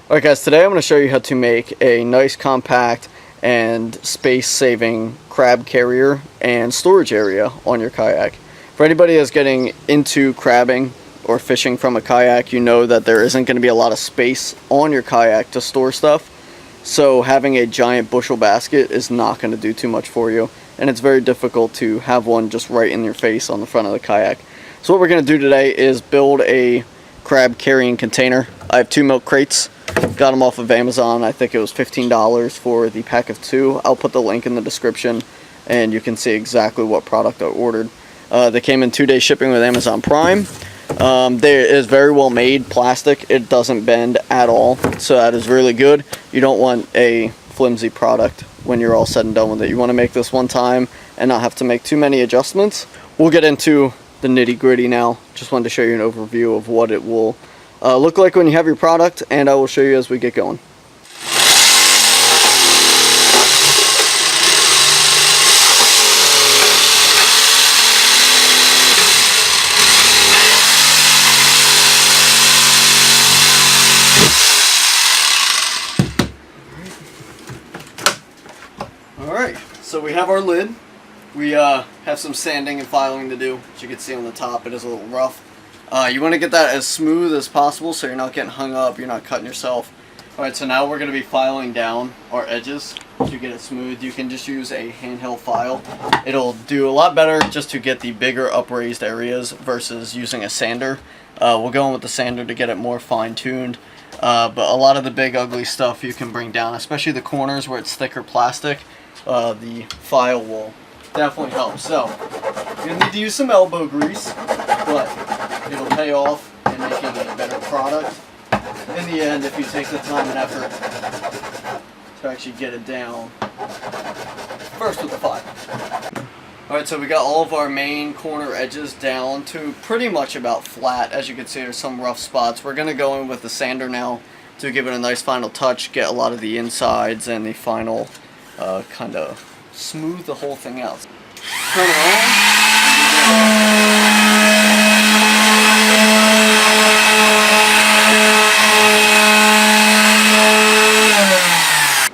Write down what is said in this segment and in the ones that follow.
Alright guys, today I'm going to show you how to make a nice compact and space-saving crab carrier and storage area on your kayak. For anybody that's getting into crabbing or fishing from a kayak, you know that there isn't going to be a lot of space on your kayak to store stuff. So having a giant bushel basket is not going to do too much for you, and it's very difficult to have one just right in your face on the front of the kayak. So what we're going to do today is build a crab carrying container. I have 2 milk crates. Got them off of Amazon. I think it was $15 for the pack of 2. I'll put the link in the description and you can see exactly what product I ordered. They came in 2-day shipping with Amazon Prime. It is very well made plastic. It doesn't bend at all, so that is really good. You don't want a flimsy product when you're all said and done with it. You want to make this one time and not have to make too many adjustments. We'll get into the nitty-gritty now. Just wanted to show you an overview of what it will look like when you have your product, and I will show you as we get going. Alright, so we have our lid. We have some sanding and filing to do. As you can see on the top, it is a little rough. You want to get that as smooth as possible so you're not getting hung up, you're not cutting yourself. Alright, so now we're going to be filing down our edges to get it smooth. You can just use a handheld file. It'll do a lot better just to get the bigger upraised areas versus using a sander. We'll go in with the sander to get it more fine-tuned. But a lot of the big ugly stuff you can bring down, especially the corners where it's thicker plastic. The file will definitely help. So, you're going to need to use some elbow grease, but it'll pay off in making a better product in the end if you take the time and effort to actually get it down first with the file. Alright, so we got all of our main corner edges down to pretty much about flat. As you can see, there's some rough spots. We're going to go in with the sander now to give it a nice final touch, get a lot of the insides and the final kind of smooth the whole thing out. Turn it on.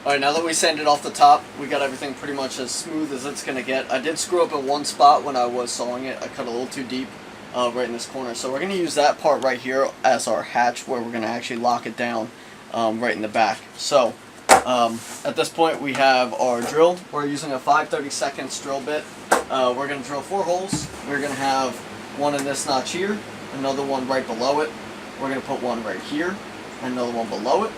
Alright, now that we sanded off the top, we got everything pretty much as smooth as it's going to get. I did screw up in one spot when I was sawing it. I cut a little too deep right in this corner. So we're going to use that part right here as our hatch where we're going to actually lock it down right in the back. So at this point we have our drill. We're using a 5/32 drill bit. We're going to drill 4 holes. We're going to have one in this notch here, another one right below it. We're going to put one right here, another one below it,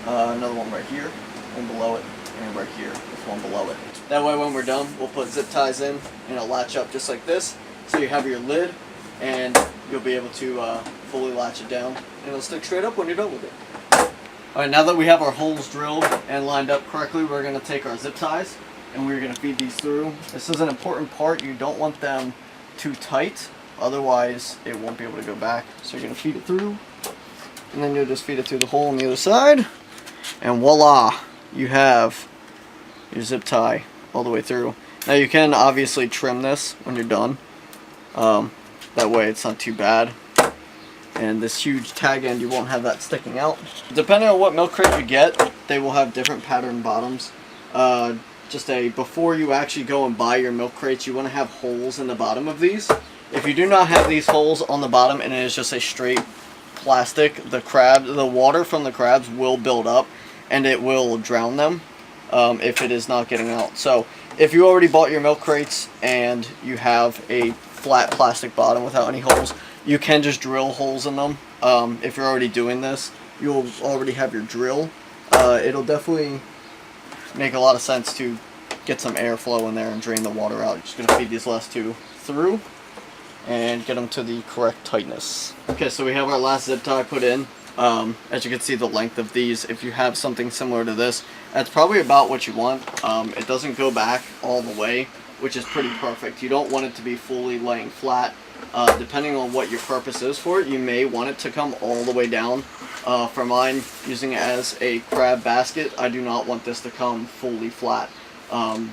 another one right here, one below it, and right here with one below it. That way when we're done, we'll put zip ties in and it'll latch up just like this. So you have your lid and you'll be able to fully latch it down and it'll stick straight up when you're done with it. Alright, now that we have our holes drilled and lined up correctly, we're going to take our zip ties and we're going to feed these through. This is an important part. You don't want them too tight, otherwise it won't be able to go back. So you're going to feed it through and then you'll just feed it through the hole on the other side, and voila, you have your zip tie all the way through. Now you can obviously trim this when you're done. That way it's not too bad. And this huge tag end, you won't have that sticking out. Depending on what milk crate you get, they will have different pattern bottoms. Before you actually go and buy your milk crates, you want to have holes in the bottom of these. If you do not have these holes on the bottom and it is just a straight plastic, the water from the crabs will build up and it will drown them if it is not getting out. So if you already bought your milk crates and you have a flat plastic bottom without any holes, you can just drill holes in them. If you're already doing this, you'll already have your drill. It'll definitely make a lot of sense to get some airflow in there and drain the water out. You're just going to feed these last 2 through and get them to the correct tightness. Okay, so we have our last zip tie put in. As you can see, the length of these, if you have something similar to this, that's probably about what you want. It doesn't go back all the way, which is pretty perfect. You don't want it to be fully laying flat. Depending on what your purpose is for it, you may want it to come all the way down. For mine, using it as a crab basket, I do not want this to come fully flat.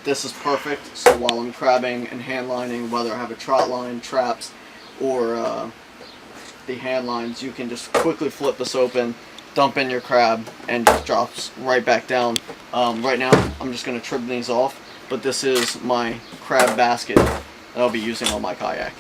This is perfect, so while I'm crabbing and hand lining, whether I have a trot line, traps, or the hand lines, you can just quickly flip this open, dump in your crab and just drops right back down. Right now I'm just going to trim these off, but this is my crab basket that I'll be using on my kayak.